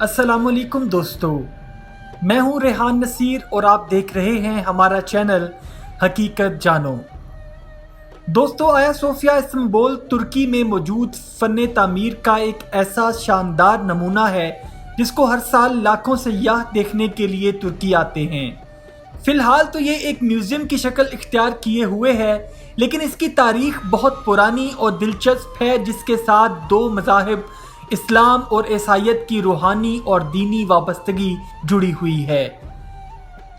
السلام علیکم دوستو، میں ہوں ریحان نصیر اور آپ دیکھ رہے ہیں ہمارا چینل حقیقت جانو۔ دوستو، آیا صوفیہ استنبول ترکی میں موجود فن تعمیر کا ایک ایسا شاندار نمونہ ہے جس کو ہر سال لاکھوں سیاح دیکھنے کے لیے ترکی آتے ہیں۔ فی الحال تو یہ ایک میوزیم کی شکل اختیار کیے ہوئے ہے، لیکن اس کی تاریخ بہت پرانی اور دلچسپ ہے، جس کے ساتھ دو مذاہب اسلام اور عیسائیت کی روحانی اور دینی وابستگی جڑی ہوئی ہے۔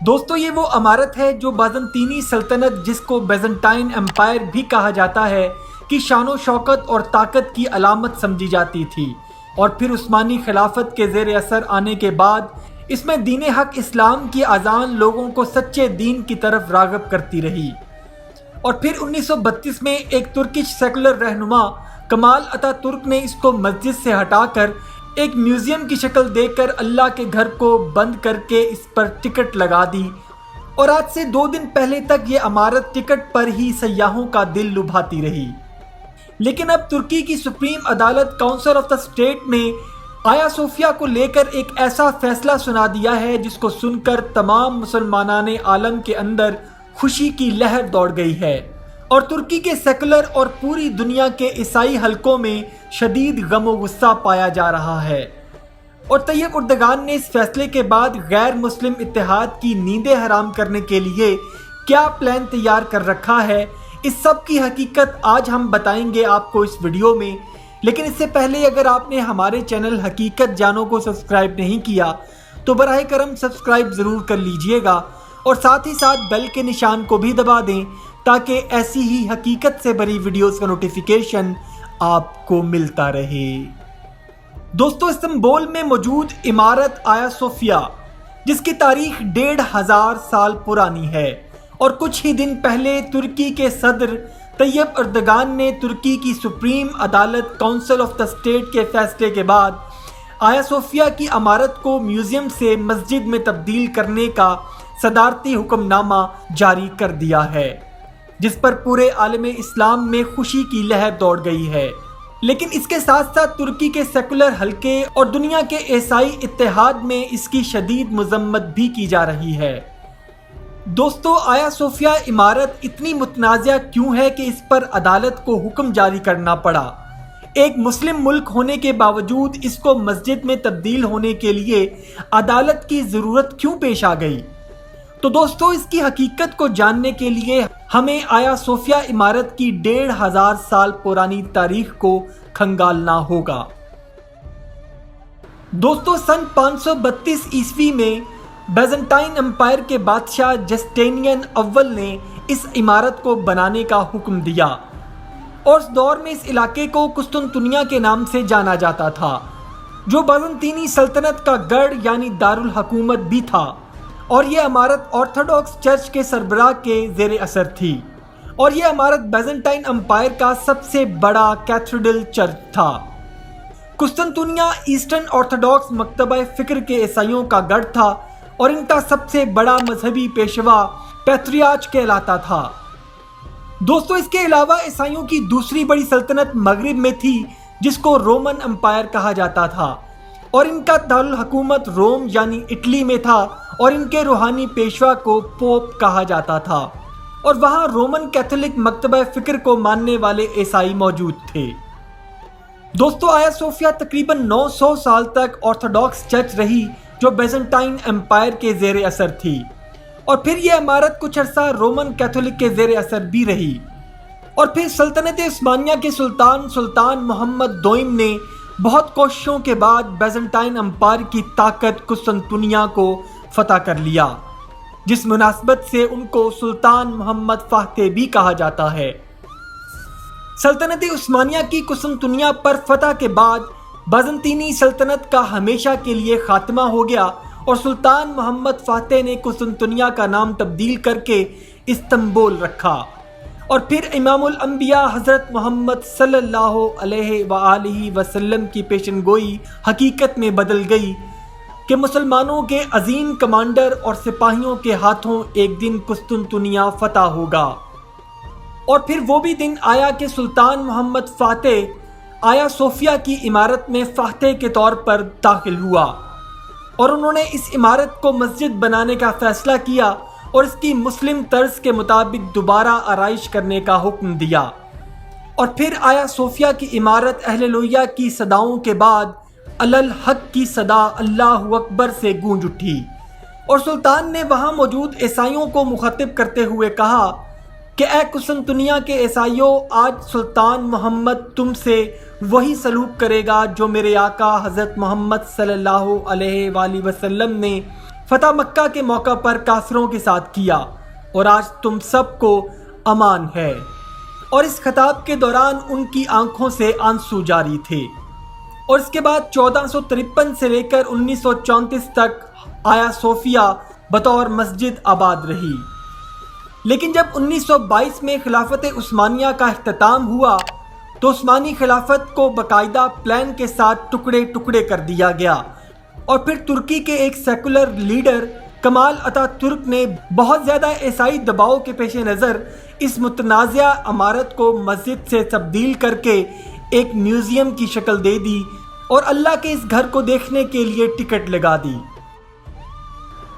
دوستو، یہ وہ عمارت ہے جو بازنطینی سلطنت، جس کو بیزنٹائن امپائر بھی کہا جاتا ہے، کی شان و شوکت اور طاقت کی علامت سمجھی جاتی تھی، اور پھر عثمانی خلافت کے زیر اثر آنے کے بعد اس میں دین حق اسلام کی اذان لوگوں کو سچے دین کی طرف راغب کرتی رہی، اور پھر 1932 میں ایک ترکش سیکولر رہنما کمال اتا ترک نے اس کو مسجد سے ہٹا کر ایک میوزیم کی شکل دے کر اللہ کے گھر کو بند کر کے اس پر ٹکٹ لگا دی، اور آج سے 2 دن پہلے تک یہ عمارت ٹکٹ پر ہی سیاحوں کا دل لبھاتی رہی۔ لیکن اب ترکی کی سپریم عدالت کونسل آف دا اسٹیٹ نے آیا صوفیہ کو لے کر ایک ایسا فیصلہ سنا دیا ہے جس کو سن کر تمام مسلمانان عالم کے اندر خوشی کی لہر دوڑ گئی ہے، اور ترکی کے سیکولر اور پوری دنیا کے عیسائی حلقوں میں شدید غم و غصہ پایا جا رہا ہے۔ اور طیب اردگان نے اس فیصلے کے بعد غیر مسلم اتحاد کی نیندیں حرام کرنے کے لیے کیا پلان تیار کر رکھا ہے، اس سب کی حقیقت آج ہم بتائیں گے آپ کو اس ویڈیو میں۔ لیکن اس سے پہلے اگر آپ نے ہمارے چینل حقیقت جانو کو سبسکرائب نہیں کیا تو براہ کرم سبسکرائب ضرور کر لیجئے گا، اور ساتھ ہی ساتھ بیل کے نشان کو بھی دبا دیں تاکہ ایسی ہی حقیقت سے بھری ویڈیوز کا نوٹیفیکیشن آپ کو ملتا رہے۔ دوستو، استنبول میں موجود عمارت آیا صوفیہ، جس کی تاریخ 1500 سال پرانی ہے، اور کچھ ہی دن پہلے ترکی کے صدر طیب اردگان نے ترکی کی سپریم عدالت کونسل آف دا اسٹیٹ کے فیصلے کے بعد آیا صوفیہ کی عمارت کو میوزیم سے مسجد میں تبدیل کرنے کا صدارتی حکم نامہ جاری کر دیا ہے، جس پر پورے عالم اسلام میں خوشی کی لہر دوڑ گئی ہے۔ لیکن اس کے ساتھ ساتھ ترکی کے سیکولر حلقے اور دنیا کے عیسائی اتحاد میں اس کی شدید مذمت بھی کی جا رہی ہے۔ دوستو، آیا صوفیہ عمارت اتنی متنازع کیوں ہے کہ اس پر عدالت کو حکم جاری کرنا پڑا؟ ایک مسلم ملک ہونے کے باوجود اس کو مسجد میں تبدیل ہونے کے لیے عدالت کی ضرورت کیوں پیش آ گئی؟ تو دوستو، اس کی حقیقت کو جاننے کے لیے ہمیں آیا صوفیہ عمارت کی 1500 سال پرانی تاریخ کو کھنگالنا ہوگا۔ دوستو، سن 532 عیسوی میں بیزنٹائن امپائر کے بادشاہ جسٹینین اول نے اس عمارت کو بنانے کا حکم دیا، اور اس دور میں اس علاقے کو قسطنطنیہ کے نام سے جانا جاتا تھا، جو بازنطینی سلطنت کا گڑھ یعنی دارالحکومت بھی تھا، اور یہ عمارت آرتھوڈاکس چرچ کے سربراہ کے زیر اثر تھی، اور یہ عمارت بیزنٹائن امپائر کا سب سے بڑا کیتھیڈرل چرچ تھا۔ قسطنطنیہ ایسٹرن آرتھوڈاکس مکتبہ فکر کے عیسائیوں کا گڑھ تھا، اور ان کا سب سے بڑا مذہبی پیشوا پیٹریارچ کہلاتا تھا۔ دوستو، اس کے علاوہ عیسائیوں کی دوسری بڑی سلطنت مغرب میں تھی، جس کو رومن امپائر کہا جاتا تھا، اور ان کا دارالحکومت روم یعنی اٹلی میں تھا، اور ان کے روحانی پیشوا کو پوپ کہا جاتا تھا، اور وہاں رومن کیتھولک مکتبہ فکر کو ماننے والے عیسائی موجود تھے۔ دوستو، آیا صوفیہ تقریباً 900 سال تک آرتھوڈاکس چرچ رہی جو بیزنٹائن امپائر کے زیر اثر تھی، اور پھر یہ عمارت کچھ عرصہ رومن کیتھولک کے زیر اثر بھی رہی، اور پھر سلطنت عثمانیہ کے سلطان محمد دوئم نے بہت کوششوں کے بعد بیزنٹائن امپائر کی طاقت قسطنطنیہ کو فتح کر لیا، جس مناسبت سے ان کو سلطان محمد فاتح بھی کہا جاتا ہے۔ سلطنت عثمانیہ کی قسطنطنیہ پر فتح کے بعد بازنطینی سلطنت کا ہمیشہ کے لیے خاتمہ ہو گیا، اور سلطان محمد فاتح نے قسطنطنیہ کا نام تبدیل کر کے استنبول رکھا، اور پھر امام الانبیاء حضرت محمد صلی اللہ علیہ وآلہ وسلم کی پیشن گوئی حقیقت میں بدل گئی کہ مسلمانوں کے عظیم کمانڈر اور سپاہیوں کے ہاتھوں ایک دن قسطنطنیہ فتح ہوگا، اور پھر وہ بھی دن آیا کہ سلطان محمد فاتح آیا صوفیہ کی عمارت میں فاتح کے طور پر داخل ہوا، اور انہوں نے اس عمارت کو مسجد بنانے کا فیصلہ کیا اور اس کی مسلم طرز کے مطابق دوبارہ آرائش کرنے کا حکم دیا۔ اور پھر آیا صوفیہ کی عمارت ہلیلویا کی صداؤں کے بعد الحق کی صدا اللہ اکبر سے گونج اٹھی، اور سلطان نے وہاں موجود عیسائیوں کو مخاطب کرتے ہوئے کہا کہ اے قسطنطنیہ کے عیسائیوں، آج سلطان محمد تم سے وہی سلوک کرے گا جو میرے آقا حضرت محمد صلی اللہ علیہ وآلہ وسلم نے فتح مکہ کے موقع پر کافروں کے ساتھ کیا، اور آج تم سب کو امان ہے۔ اور اس خطاب کے دوران ان کی آنکھوں سے آنسو جاری تھے۔ اور اس کے بعد 1453 سے لے کر 1934 تک آیا صوفیہ بطور مسجد آباد رہی، لیکن جب 1922 میں خلافت عثمانیہ کا اختتام ہوا تو عثمانی خلافت کو باقاعدہ پلان کے ساتھ ٹکڑے ٹکڑے کر دیا گیا، اور پھر ترکی کے ایک سیکولر لیڈر کمال اتا ترک نے بہت زیادہ عیسائی دباؤ کے پیش نظر اس متنازعہ عمارت کو مسجد سے تبدیل کر کے ایک میوزیم کی شکل دے دی اور اللہ کے اس گھر کو دیکھنے کے لیے ٹکٹ لگا دی۔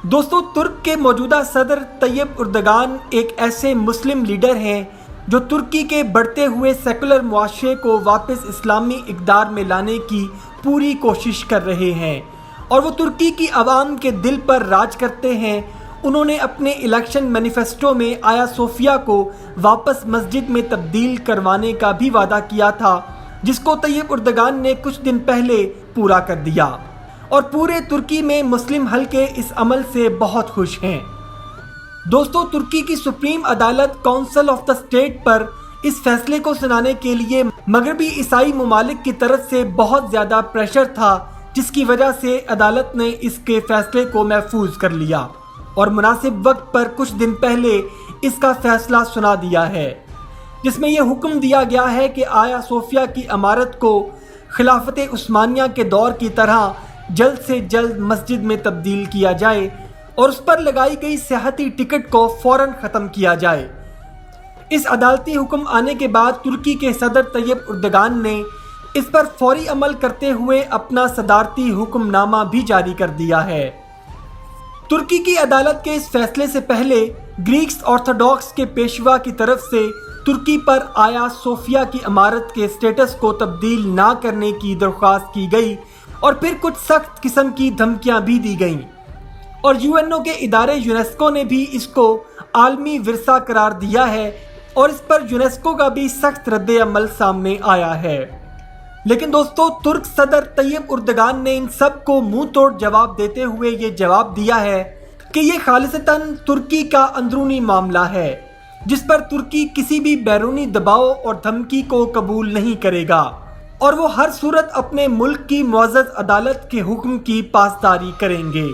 دوستو، ترک کے موجودہ صدر طیب اردگان ایک ایسے مسلم لیڈر ہیں جو ترکی کے بڑھتے ہوئے سیکولر معاشرے کو واپس اسلامی اقدار میں لانے کی پوری کوشش کر رہے ہیں، اور وہ ترکی کی عوام کے دل پر راج کرتے ہیں۔ انہوں نے اپنے الیکشن مینیفیسٹو میں آیا صوفیہ کو واپس مسجد میں تبدیل کروانے کا بھی وعدہ کیا تھا، جس کو طیب اردگان نے کچھ دن پہلے پورا کر دیا، اور پورے ترکی میں مسلم حلقے اس عمل سے بہت خوش ہیں۔ دوستو، ترکی کی سپریم عدالت کونسل آف دا اسٹیٹ پر اس فیصلے کو سنانے کے لیے مغربی عیسائی ممالک کی طرف سے بہت زیادہ پریشر تھا، جس کی وجہ سے عدالت نے اس کے فیصلے کو محفوظ کر لیا اور مناسب وقت پر کچھ دن پہلے اس کا فیصلہ سنا دیا ہے، جس میں یہ حکم دیا گیا ہے کہ آیا صوفیہ کی عمارت کو خلافت عثمانیہ کے دور کی طرح جلد سے جلد مسجد میں تبدیل کیا جائے اور اس پر لگائی گئی سیاحتی ٹکٹ کو فوراً ختم کیا جائے۔ اس عدالتی حکم آنے کے بعد ترکی کے صدر طیب اردگان نے اس پر فوری عمل کرتے ہوئے اپنا صدارتی حکم نامہ بھی جاری کر دیا ہے۔ ترکی کی عدالت کے اس فیصلے سے پہلے گریکس آرتھوڈاکس کے پیشوا کی طرف سے ترکی پر آیا صوفیہ کی عمارت کے اسٹیٹس کو تبدیل نہ کرنے کی درخواست کی گئی، اور پھر کچھ سخت قسم کی دھمکیاں بھی دی گئیں، اور UN کے ادارے یونیسکو نے بھی اس کو عالمی ورثہ قرار دیا ہے، اور اس پر یونیسکو کا بھی سخت رد عمل سامنے آیا ہے۔ لیکن دوستو، ترک صدر طیب اردگان نے ان سب کو منہ توڑ جواب دیتے ہوئے یہ جواب دیا ہے کہ یہ خالصتاً ترکی کا اندرونی معاملہ ہے، جس پر ترکی کسی بھی بیرونی دباؤ اور دھمکی کو قبول نہیں کرے گا، اور وہ ہر صورت اپنے ملک کی معزز عدالت کے حکم کی پاسداری کریں گے۔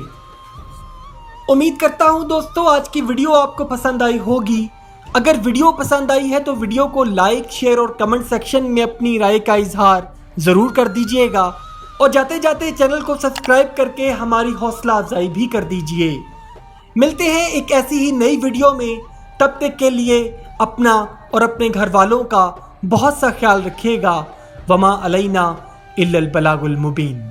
امید کرتا ہوں دوستو آج کی ویڈیو آپ کو پسند آئی ہوگی۔ اگر ویڈیو پسند آئی ہے تو ویڈیو کو لائک، شیئر اور کمنٹ سیکشن میں اپنی رائے کا اظہار ضرور کر دیجئے گا، اور جاتے جاتے چینل کو سبسکرائب کر کے ہماری حوصلہ افزائی بھی کر دیجئے۔ ملتے ہیں ایک ایسی ہی نئی ویڈیو میں، تب تک کے لیے اپنا اور اپنے گھر والوں کا بہت سا خیال رکھیے گا۔ وما علینا الا البلاغ المبین۔